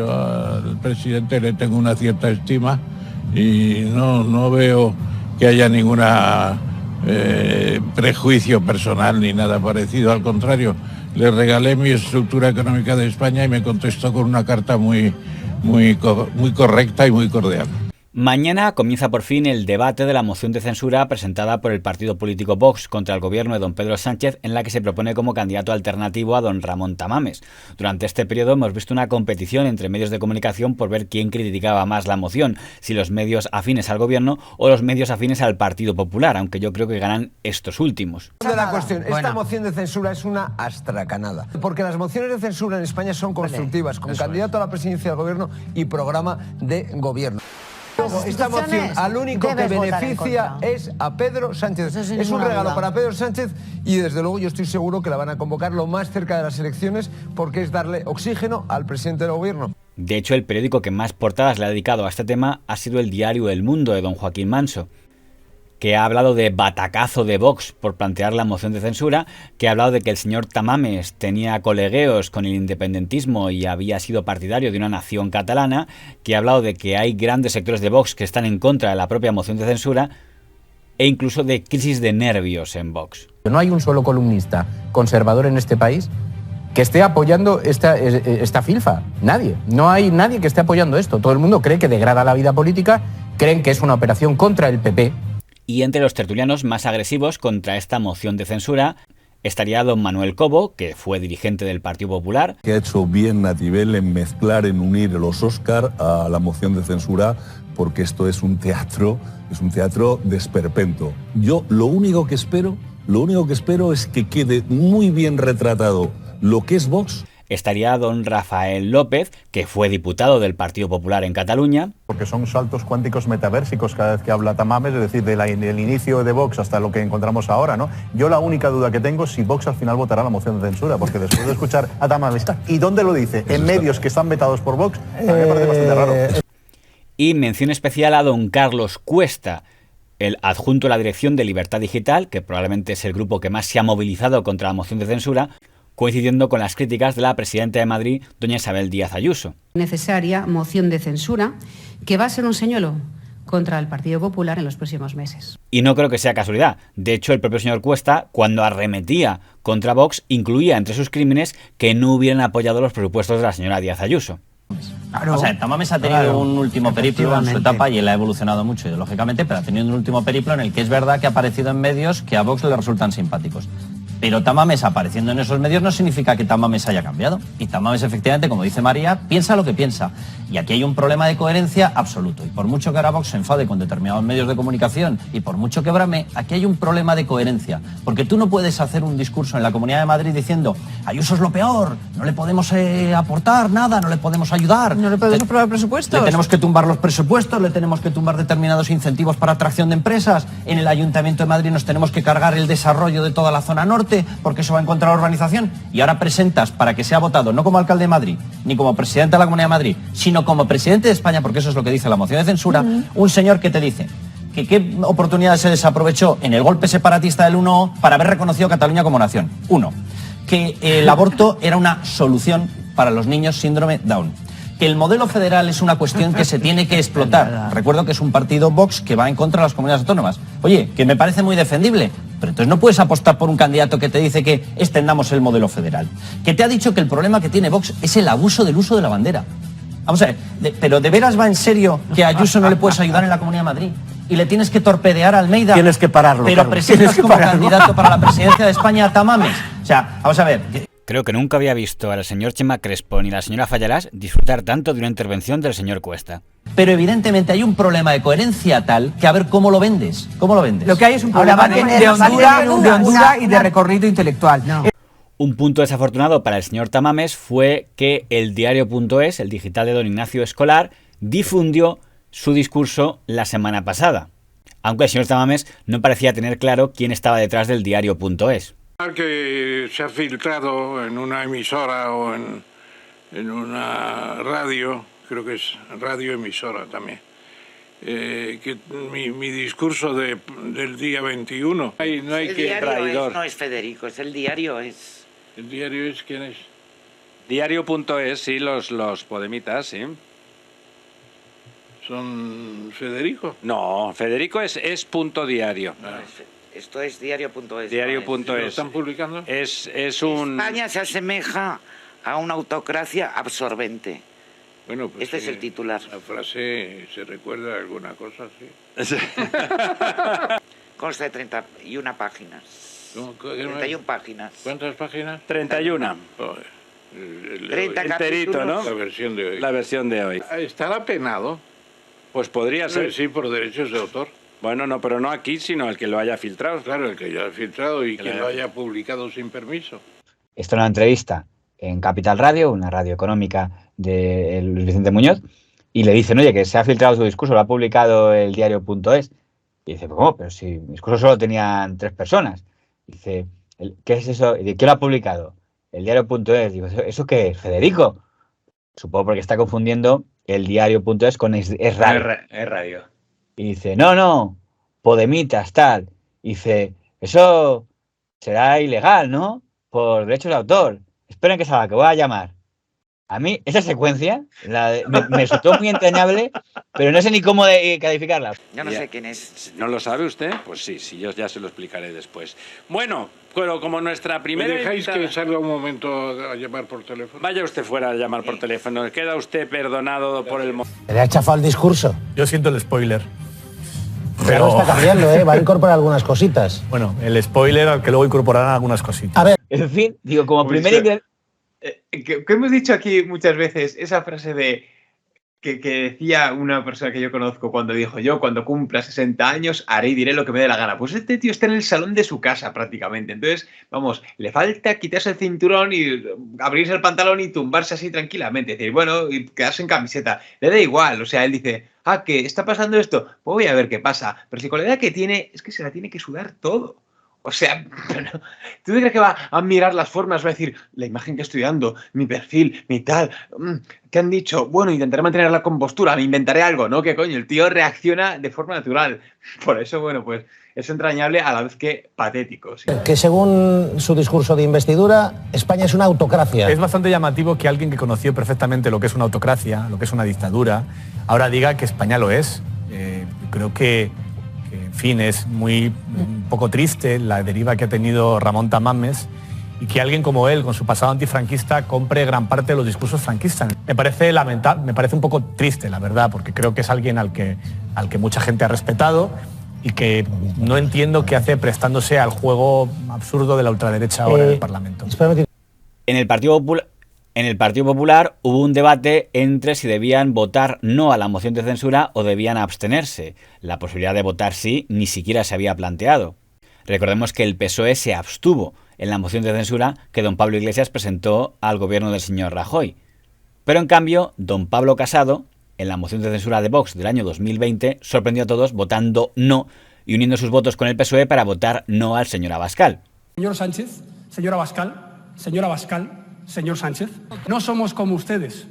Yo al presidente le tengo una cierta estima y no veo que haya ninguna prejuicio personal ni nada parecido. Al contrario, le regalé mi estructura económica de España y me contestó con una carta muy correcta y muy cordial. Mañana comienza por fin el debate de la moción de censura presentada por el partido político Vox contra el gobierno de don Pedro Sánchez, en la que se propone como candidato alternativo a don Ramón Tamames. Durante este periodo hemos visto una competición entre medios de comunicación por ver quién criticaba más la moción, si los medios afines al gobierno o los medios afines al Partido Popular, aunque yo creo que ganan estos últimos. La cuestión, esta moción de censura es una astracanada, porque las mociones de censura en España son constructivas, con candidato a la presidencia del gobierno y programa de gobierno. Esta moción al único que beneficia es a Pedro Sánchez. Es un regalo para Pedro Sánchez y desde luego yo estoy seguro que la van a convocar lo más cerca de las elecciones porque es darle oxígeno al presidente del gobierno. De hecho, el periódico que más portadas le ha dedicado a este tema ha sido el diario El Mundo de don Joaquín Manso, que ha hablado de batacazo de Vox por plantear la moción de censura, que ha hablado de que el señor Tamames tenía colegueos con el independentismo y había sido partidario de una nación catalana, que ha hablado de que hay grandes sectores de Vox que están en contra de la propia moción de censura e incluso de crisis de nervios en Vox. No hay un solo columnista conservador en este país que esté apoyando esta filfa. Nadie. No hay nadie que esté apoyando esto. Todo el mundo cree que degrada la vida política, creen que es una operación contra el PP. Y entre los tertulianos más agresivos contra esta moción de censura estaría don Manuel Cobo, que fue dirigente del Partido Popular. Que ha hecho bien Natibel en mezclar, en unir los Óscar a la moción de censura, porque esto es un teatro de esperpento. Yo lo único que espero es que quede muy bien retratado lo que es Vox. Estaría don Rafael López, que fue diputado del Partido Popular en Cataluña. Porque son saltos cuánticos metaversicos cada vez que habla Tamames, es decir, del inicio de Vox hasta lo que encontramos ahora, ¿no? Yo la única duda que tengo es si Vox al final votará la moción de censura, porque después de escuchar a Tamames, ¿y dónde lo dice? En medios que están vetados por Vox, a mí me parece bastante raro. Y mención especial a don Carlos Cuesta, el adjunto a la dirección de Libertad Digital, que probablemente es el grupo que más se ha movilizado contra la moción de censura, coincidiendo con las críticas de la presidenta de Madrid, doña Isabel Díaz Ayuso. Necesaria moción de censura que va a ser un señuelo contra el Partido Popular en los próximos meses. Y no creo que sea casualidad. De hecho, el propio señor Cuesta, cuando arremetía contra Vox, incluía entre sus crímenes que no hubieran apoyado los presupuestos de la señora Díaz Ayuso. Claro, o sea, Tamames ha tenido un último periplo en su etapa y él ha evolucionado mucho ideológicamente, pero ha tenido un último periplo en el que es verdad que ha aparecido en medios que a Vox le resultan simpáticos. Pero Tamames apareciendo en esos medios no significa que Tamames haya cambiado. Y Tamames, efectivamente, como dice María, piensa lo que piensa. Y aquí hay un problema de coherencia absoluto. Y por mucho que ahora Vox se enfade con determinados medios de comunicación y por mucho que brame, aquí hay un problema de coherencia. Porque tú no puedes hacer un discurso en la Comunidad de Madrid diciendo Ayuso es lo peor, no le podemos aportar nada, no le podemos ayudar. No le podemos aprobar presupuestos. Le tenemos que tumbar los presupuestos, le tenemos que tumbar determinados incentivos para atracción de empresas. En el Ayuntamiento de Madrid nos tenemos que cargar el desarrollo de toda la zona norte, porque eso va en contra de la urbanización, y ahora presentas para que sea votado no como alcalde de Madrid, ni como presidente de la Comunidad de Madrid, sino como presidente de España, porque eso es lo que dice la moción de censura, un señor que te dice que qué oportunidades se desaprovechó en el golpe separatista del 1 para haber reconocido a Cataluña como nación. Uno, que el aborto era una solución para los niños síndrome Down. Que el modelo federal es una cuestión que se tiene que explotar. Recuerdo que es un partido Vox que va en contra de las comunidades autónomas. Oye, que me parece muy defendible, pero entonces no puedes apostar por un candidato que te dice que extendamos el modelo federal. Que te ha dicho que el problema que tiene Vox es el abuso del uso de la bandera. Vamos a ver, pero ¿de veras va en serio que a Ayuso no le puedes ayudar en la Comunidad de Madrid? Y le tienes que torpedear a Almeida. Tienes que pararlo, pero Carlos. presentas como candidato para la presidencia de España a Tamames. O sea, vamos a ver. Creo que nunca había visto al señor Chema Crespo ni a la señora Fallarás disfrutar tanto de una intervención del señor Cuesta. Pero evidentemente hay un problema de coherencia tal que a ver cómo lo vendes. ¿Cómo lo vendes? Lo que hay es un problema de hondura y de recorrido intelectual. No. Un punto desafortunado para el señor Tamames fue que el diario.es, el digital de don Ignacio Escolar, difundió su discurso la semana pasada, aunque el señor Tamames no parecía tener claro quién estaba detrás del diario.es. Que se ha filtrado en una emisora o en una radio, creo que es radioemisora también, que mi discurso del día 21. No hay el que diario traidor. No es Federico, es el diario. ¿El diario es quién es? Diario.es, sí, los podemitas, sí. ¿Son Federico? No, Federico es punto diario. Esto es diario.es. Diario.es. ¿Lo están publicando? Es un... España se asemeja a una autocracia absorbente. Bueno, pues este es el titular. La frase se recuerda a alguna cosa, sí. Consta de 31 páginas. 31 páginas. ¿Cuántas páginas? 31. Enterito, ¿no? La versión de hoy. La versión de hoy. ¿Estará penado? Pues podría ser. Sí, por derechos de autor. Bueno, no, pero no aquí, sino el que lo haya filtrado. Claro, el que lo haya filtrado y que lo haya publicado sin permiso. Esto es una entrevista en Capital Radio, una radio económica de Luis Vicente Muñoz, y le dicen, oye, que se ha filtrado su discurso, lo ha publicado el diario.es. Y dice, ¿cómo? Pero si mi discurso solo tenían 3 personas. Dice, ¿qué es eso? ¿Quién lo ha publicado? El diario.es. Digo, ¿eso qué es, Federico? Supongo porque está confundiendo el diario.es con Es Radio. Es Radio. Y dice, no, Podemitas, tal. Y dice, eso será ilegal, ¿no? Por derechos de autor. Esperen que salga, que voy a llamar. A mí, esa secuencia me resultó muy entrañable, pero no sé ni cómo calificarla. Yo no sé quién es. ¿No lo sabe usted? Pues sí, yo ya se lo explicaré después. Bueno, pero como nuestra primera... ¿Me dejáis que salga un momento a llamar por teléfono? Vaya usted fuera a llamar por teléfono. Queda usted perdonado por el... Le ha chafado el discurso. Yo siento el spoiler. Pero está cambiando, va a incorporar algunas cositas. Bueno, el spoiler al que luego incorporarán algunas cositas. A ver. En fin, digo, como primera... ¿Qué hemos dicho aquí muchas veces? Esa frase de que decía una persona que yo conozco cuando dijo, yo cuando cumpla 60 años haré y diré lo que me dé la gana. Pues este tío está en el salón de su casa prácticamente. Entonces, vamos, le falta quitarse el cinturón y abrirse el pantalón y tumbarse así tranquilamente. Es decir, bueno, y quedarse en camiseta. Le da igual, o sea, él dice, ¿qué está pasando esto? Pues voy a ver qué pasa. Pero si con la edad que tiene, es que se la tiene que sudar todo. O sea, ¿tú crees que va a mirar las formas? Va a decir, la imagen que estoy dando, mi perfil, mi tal. ¿Qué han dicho? Bueno, intentaré mantener la compostura, me inventaré algo, ¿no? ¿Qué coño? El tío reacciona de forma natural. Por eso, bueno, pues es entrañable a la vez que patético. ¿Sí? Que según su discurso de investidura, España es una autocracia. Es bastante llamativo que alguien que conoció perfectamente lo que es una autocracia, lo que es una dictadura, ahora diga que España lo es. Creo que en fin, es un poco triste la deriva que ha tenido Ramón Tamames y que alguien como él, con su pasado antifranquista, compre gran parte de los discursos franquistas. Me parece lamentable, me parece un poco triste, la verdad, porque creo que es alguien al que mucha gente ha respetado y que no entiendo qué hace prestándose al juego absurdo de la ultraderecha ahora en el Parlamento. En el Partido Popular hubo un debate entre si debían votar no a la moción de censura o debían abstenerse. La posibilidad de votar sí ni siquiera se había planteado. Recordemos que el PSOE se abstuvo en la moción de censura que don Pablo Iglesias presentó al gobierno del señor Rajoy. Pero en cambio, don Pablo Casado, en la moción de censura de Vox del año 2020, sorprendió a todos votando no y uniendo sus votos con el PSOE para votar no al señor Abascal. Señor Sánchez, señor Abascal, señor Sánchez, no somos como ustedes,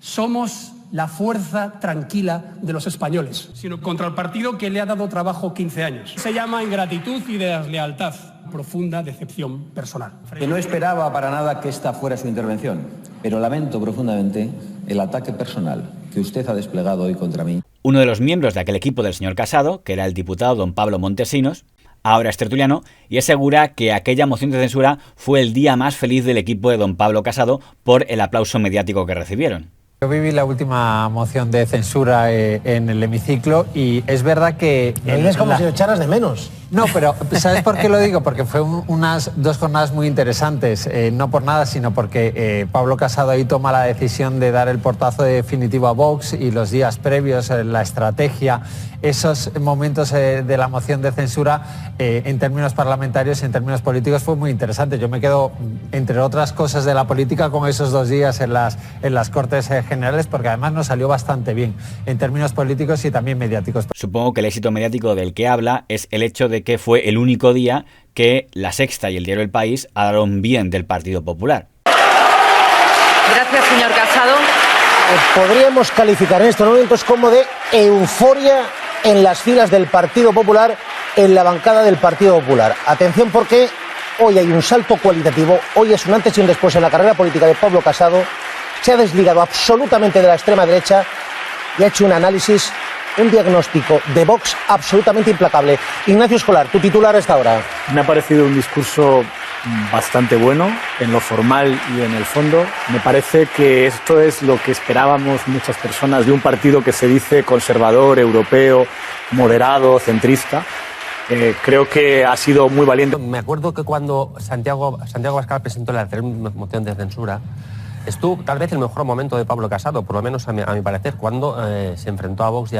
somos la fuerza tranquila de los españoles, sino contra el partido que le ha dado trabajo 15 años. Se llama ingratitud y deslealtad, profunda decepción personal. Que no esperaba para nada que esta fuera su intervención, pero lamento profundamente el ataque personal que usted ha desplegado hoy contra mí. Uno de los miembros de aquel equipo del señor Casado, que era el diputado don Pablo Montesinos, ahora es tertuliano y asegura que aquella moción de censura fue el día más feliz del equipo de don Pablo Casado por el aplauso mediático que recibieron. Yo viví la última moción de censura en el hemiciclo y es verdad que... Es como si lo echaras de menos. No, pero ¿sabes por qué lo digo? Porque fue unas 2 jornadas muy interesantes, no por nada, sino porque Pablo Casado ahí toma la decisión de dar el portazo definitivo a Vox y los días previos, la estrategia, esos momentos de la moción de censura en términos parlamentarios y en términos políticos fue muy interesante. Yo me quedo, entre otras cosas de la política, con esos 2 días en las Cortes Generales, porque además nos salió bastante bien en términos políticos y también mediáticos. Supongo que el éxito mediático del que habla es el hecho de que fue el único día que La Sexta y el diario El País hablaron bien del Partido Popular. Gracias, señor Casado. Podríamos calificar en estos momentos como de euforia en las filas del Partido Popular, en la bancada del Partido Popular. Atención porque Hoy hay un salto cualitativo, hoy es un antes y un después en la carrera política de Pablo Casado. Se ha desligado absolutamente de la extrema derecha y ha hecho un análisis, un diagnóstico de Vox absolutamente implacable. Ignacio Escolar, tu titular hasta ahora. Me ha parecido un discurso bastante bueno en lo formal y en el fondo. Me parece que esto es lo que esperábamos muchas personas de un partido que se dice conservador, europeo, moderado, centrista. Creo que ha sido muy valiente. Me acuerdo que cuando Santiago Abascal presentó la moción de censura, estuvo tal vez el mejor momento de Pablo Casado, por lo menos a mi parecer, cuando se enfrentó a Vox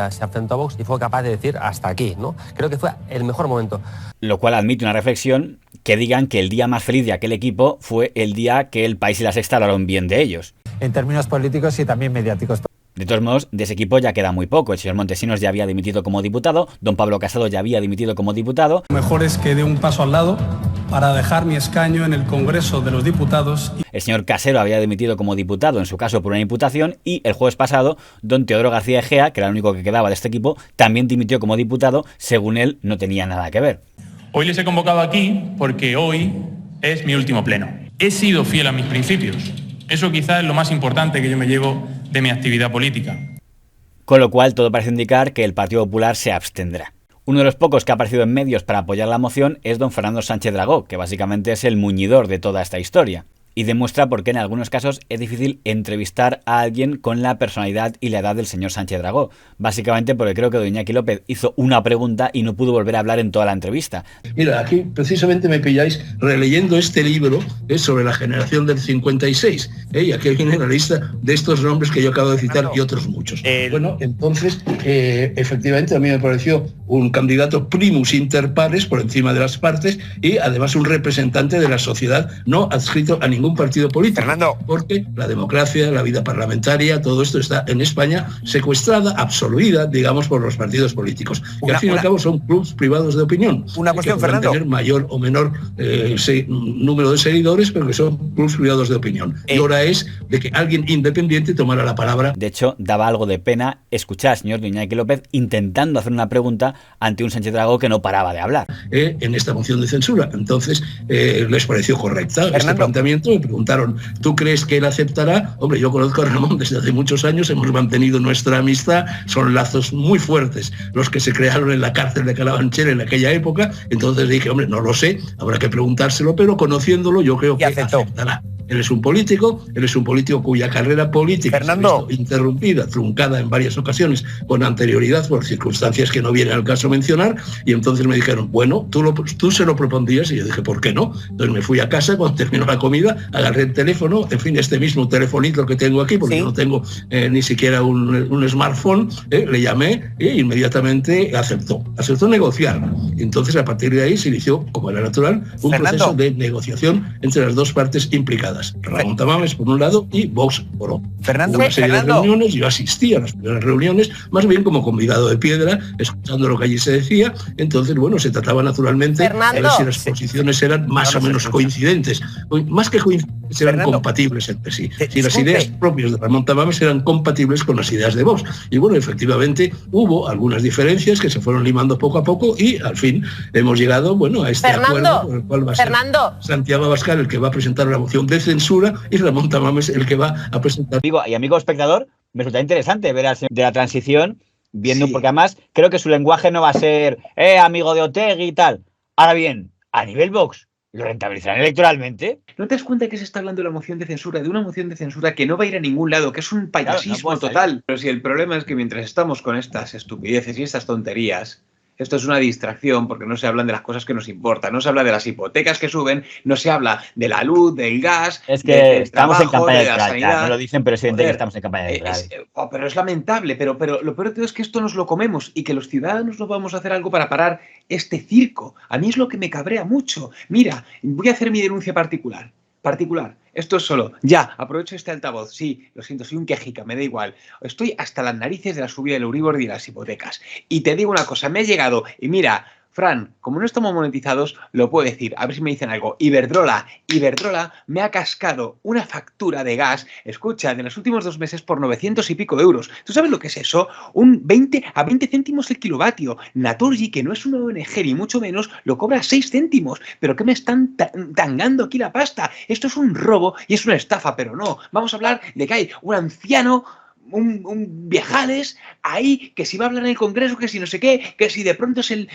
y fue capaz de decir hasta aquí, ¿no? Creo que fue el mejor momento. Lo cual admite una reflexión, que digan que el día más feliz de aquel equipo fue el día que El País y La Sexta hablaron bien de ellos. En términos políticos y también mediáticos. De todos modos, de ese equipo ya queda muy poco. El señor Montesinos ya había dimitido como diputado, don Pablo Casado ya había dimitido como diputado. Lo mejor es que dé un paso al lado para dejar mi escaño en el Congreso de los Diputados. El señor Casero había dimitido como diputado, en su caso por una imputación, y el jueves pasado, don Teodoro García Egea, que era el único que quedaba de este equipo, también dimitió como diputado, según él no tenía nada que ver. Hoy les he convocado aquí porque hoy es mi último pleno. He sido fiel a mis principios. Eso quizás es lo más importante que yo me llevo de mi actividad política. Con lo cual, todo parece indicar que el Partido Popular se abstendrá. Uno de los pocos que ha aparecido en medios para apoyar la moción es don Fernando Sánchez Dragó, que básicamente es el muñidor de toda esta historia. Y demuestra por qué en algunos casos es difícil entrevistar a alguien con la personalidad y la edad del señor Sánchez Dragó. Básicamente porque creo que don Iñaki López hizo una pregunta y no pudo volver a hablar en toda la entrevista. Mira, aquí precisamente me pilláis releyendo este libro sobre la generación del 56. Y aquí viene la lista de estos nombres que yo acabo de citar y otros muchos. Bueno, entonces, efectivamente, a mí me pareció un candidato primus inter pares por encima de las partes y además un representante de la sociedad no adscrito a ningún partido político. Fernando. Porque la democracia, la vida parlamentaria, todo esto está en España secuestrada, absoluida, digamos, por los partidos políticos. Y al fin y al cabo son clubs privados de opinión. Una cuestión, que Fernando. tener mayor o menor número de seguidores, pero que son clubs privados de opinión. Y hora es de que alguien independiente tomara la palabra. De hecho, daba algo de pena escuchar al señor Iñaki López intentando hacer una pregunta ante un Sánchez Dragó que no paraba de hablar. En esta moción de censura. Entonces, les pareció correcta este planteamiento. Me preguntaron, ¿tú crees que él aceptará? Hombre, yo conozco a Ramón desde hace muchos años, hemos mantenido nuestra amistad, son lazos muy fuertes los que se crearon en la cárcel de Carabanchel en aquella época. Entonces dije, hombre, no lo sé, habrá que preguntárselo, pero conociéndolo yo creo que aceptará. Él es un político cuya carrera política ha visto interrumpida, truncada en varias ocasiones con anterioridad por circunstancias que no viene al caso mencionar, y entonces me dijeron, bueno, tú se lo propondrías, y yo dije, ¿por qué no? Entonces me fui a casa, cuando terminó la comida, agarré el teléfono, en fin, este mismo telefonito que tengo aquí, porque no tengo ni siquiera un smartphone, le llamé e inmediatamente aceptó negociar. Entonces a partir de ahí se inició, como era natural, un proceso de negociación entre las dos partes implicadas. Ramón Tamames por un lado y Vox por otro. Una serie de reuniones, yo asistí a las primeras reuniones, más bien como convidado de piedra, escuchando lo que allí se decía. Entonces, bueno, se trataba naturalmente de ver si las posiciones eran más o menos coincidentes. Más que coincidentes, eran compatibles entre sí. Si las ideas propias de Ramón Tamames eran compatibles con las ideas de Vox. Y bueno, efectivamente, hubo algunas diferencias que se fueron limando poco a poco y al fin hemos llegado, bueno, a este acuerdo por el cual va a ser Santiago Abascal el que va a presentar la moción de censura y Ramón Tamames el que va a presentar. Y amigo espectador, me resulta interesante ver al señor de la transición viendo, porque además creo que su lenguaje no va a ser amigo de Otegi y tal. Ahora bien, a nivel Vox, ¿lo rentabilizarán electoralmente? ¿No te das cuenta que se está hablando de la moción de censura, de una moción de censura que no va a ir a ningún lado, que es un payasismo total? Pero si el problema es que mientras estamos con estas estupideces y estas tonterías, esto es una distracción porque no se hablan de las cosas que nos importan, no se habla de las hipotecas que suben, no se habla de la luz, del gas, es que del estamos trabajo, en campaña de la electoral, sanidad. no lo dicen, pero es evidente que estamos en campaña electoral. Pero es lamentable, pero lo peor de todo es que esto nos lo comemos y que los ciudadanos no vamos a hacer algo para parar este circo. A mí es lo que me cabrea mucho. Mira, voy a hacer mi denuncia particular. Esto es solo. Ya, aprovecho este altavoz. Sí, lo siento, soy un quejica, me da igual. Estoy hasta las narices de la subida del Euribor y de las hipotecas. Y te digo una cosa, me he llegado, y mira, Fran, como no estamos monetizados, lo puedo decir, a ver si me dicen algo. Iberdrola me ha cascado una factura de gas, escucha, de los últimos 2 meses por 900 y pico euros. ¿Tú sabes lo que es eso? Un 20 a 20 céntimos el kilovatio. Naturgy, que no es una ONG ni mucho menos, lo cobra 6 céntimos. ¿Pero qué me están tangando aquí la pasta? Esto es un robo y es una estafa, pero no. Vamos a hablar de que hay un anciano, un viejales ahí, que si va a hablar en el Congreso, que si no sé qué, que si de pronto es el...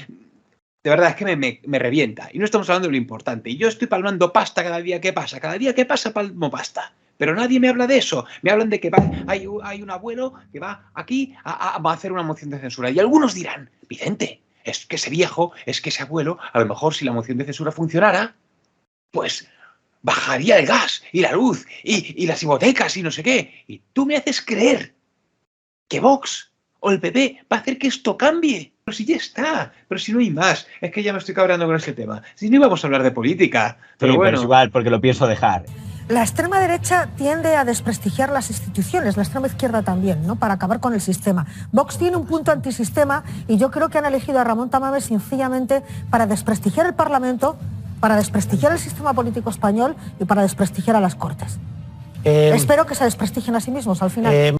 De verdad, es que me revienta. Y no estamos hablando de lo importante. Y yo estoy palmando pasta cada día que pasa. Cada día que pasa palmo pasta. Pero nadie me habla de eso. Me hablan de que hay un abuelo que va aquí a hacer una moción de censura. Y algunos dirán, Vicente, es que ese viejo, es que ese abuelo, a lo mejor si la moción de censura funcionara, pues bajaría el gas y la luz y las hipotecas y no sé qué. Y tú me haces creer que Vox o el PP va a hacer que esto cambie. Pero si ya está, pero si no hay más. Es que ya me estoy cabreando con ese tema. Si no íbamos a hablar de política. Pero sí, bueno. pero es igual, porque lo pienso dejar. La extrema derecha tiende a desprestigiar las instituciones, la extrema izquierda también, ¿no? Para acabar con el sistema. Vox tiene un punto antisistema y yo creo que han elegido a Ramón Tamames sencillamente para desprestigiar el Parlamento, para desprestigiar el sistema político español y para desprestigiar a las Cortes. Espero que se desprestigien a sí mismos al final.